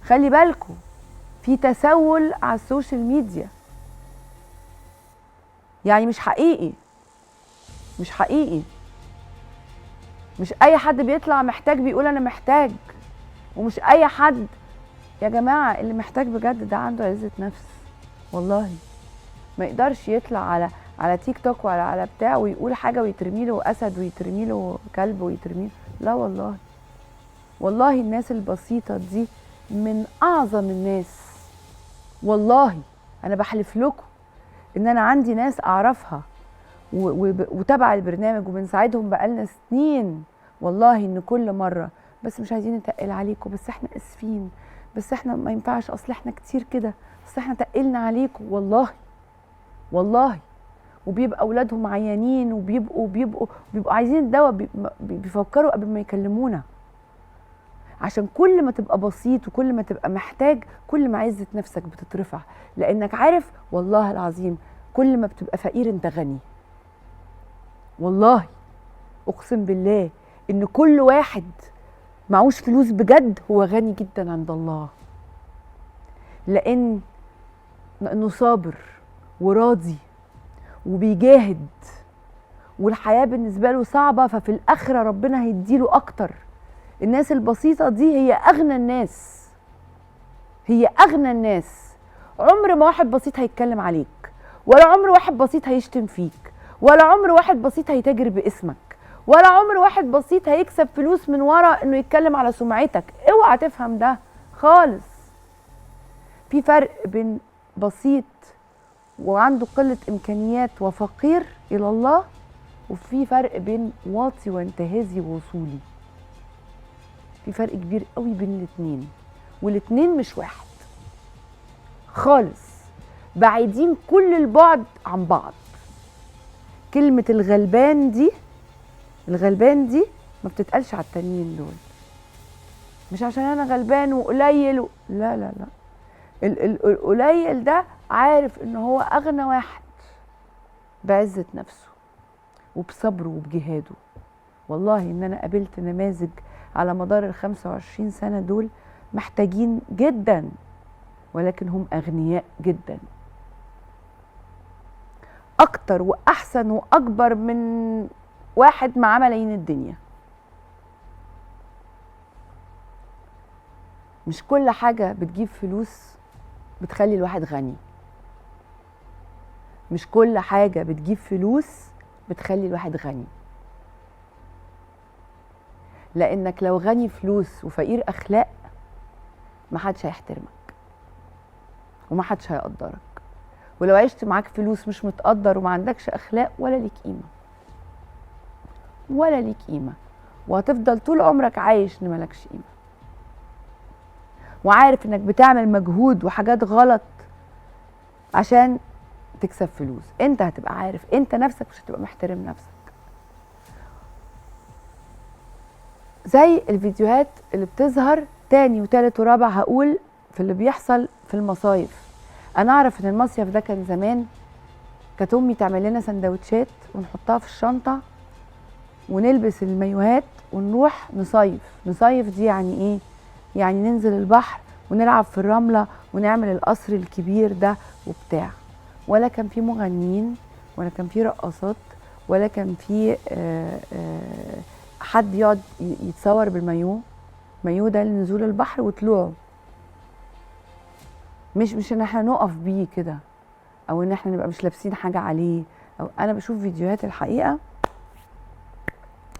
خلي بالكم في تسول على السوشيال ميديا، يعني مش حقيقي، مش حقيقي، مش اي حد بيطلع محتاج بيقول انا محتاج، ومش اي حد. يا جماعه اللي محتاج بجد ده عنده عزه نفس، والله ما يقدرش يطلع على تيك توك ولا على بتاع ويقول حاجه ويترمي له اسد ويترمي له كلب ويترمي، لا والله. والله الناس البسيطه دي من اعظم الناس، والله انا بحلف لكم ان انا عندي ناس اعرفها وتابعه البرنامج وبنساعدهم بقالنا سنين، والله ان كل مره بس مش عايزين نتقل عليكم، بس احنا اسفين، بس احنا ما ينفعش، اصل احنا كتير كده، بس احنا تقلنا عليكم، والله والله. وبيبقى اولادهم عيانين وبيبقوا عايزين الدواء، بيفكروا قبل ما يكلمونا، عشان كل ما تبقى بسيط وكل ما تبقى محتاج كل ما عزة نفسك بتترفع، لانك عارف والله العظيم كل ما بتبقى فقير انت غني، والله اقسم بالله ان كل واحد معوش فلوس بجد هو غني جدا عند الله، لانه صابر وراضي وبيجاهد، والحياة بالنسبة له صعبة، ففي الآخرة ربنا هيديله أكتر. الناس البسيطة دي هي أغنى الناس، هي أغنى الناس. عمر ما واحد بسيط هيتكلم عليك، ولا عمر واحد بسيط هيشتم فيك، ولا عمر واحد بسيط هيتاجر باسمك، ولا عمر واحد بسيط هيكسب فلوس من ورا انه يتكلم على سمعتك. اوعى تفهم ده خالص. في فرق بين بسيط وعنده قلة امكانيات وفقير الى الله، وفي فرق بين واطي وانتهازي ووصولي. في فرق كبير قوي بين الاتنين، والاتنين مش واحد خالص، بعيدين كل البعد عن بعض. كلمة الغلبان دي ما بتتقالش على التانيين دول، مش عشان انا غلبان وقليل لا لا لا. القليل ده عارف ان هو اغنى واحد بعزة نفسه وبصبره وبجهاده. والله ان انا قابلت نماذج على مدار ال25 سنة دول محتاجين جدا، ولكن هم اغنياء جدا، اكتر واحسن واكبر من واحد معاه ملايين الدنيا. مش كل حاجة بتجيب فلوس بتخلي الواحد غني، مش كل حاجة بتجيب فلوس بتخلي الواحد غني، لانك لو غني فلوس وفقير اخلاق محدش هيحترمك ومحدش هيقدرك، ولو عشت معاك فلوس مش متقدر وما عندكش اخلاق ولا ليك قيمة، ولا ليك قيمة، وهتفضل طول عمرك عايش ان مالكش قيمة، وعارف انك بتعمل مجهود وحاجات غلط عشان تكسب فلوس. انت هتبقى عارف انت نفسك مش هتبقى محترم نفسك. زي الفيديوهات اللي بتظهر تاني وتالت ورابع هقول في اللي بيحصل في المصايف. انا اعرف ان المصيف ده كان زمان كانت امي تعمل لنا سندوتشات ونحطها في الشنطة ونلبس المايوهات ونروح نصيف. نصيف دي يعني ايه؟ يعني ننزل البحر ونلعب في الرملة ونعمل القصر الكبير ده وبتاع، ولا كان في مغنيين ولا كان في رقصات ولا كان في حد يقعد يتصور بالمايو. مايو ده لنزول البحر وطلوعه، مش ان احنا نقف بيه كده او ان احنا نبقى مش لابسين حاجة عليه. او انا بشوف فيديوهات الحقيقة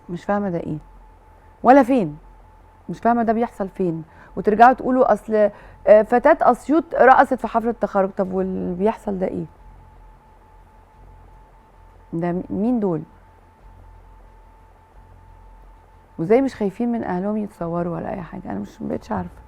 مش فاهمة ده ايه ولا فين، مش فاهمة ده بيحصل فين، وترجعوا تقولوا اصل فتاة اسيوط رقصت في حفلة التخرج. طب واللي بيحصل ده ايه؟ ده مين دول؟ وزي مش خايفين من اهلهم يتصوروا ولا اي حاجة. انا مش بقتش عارفة.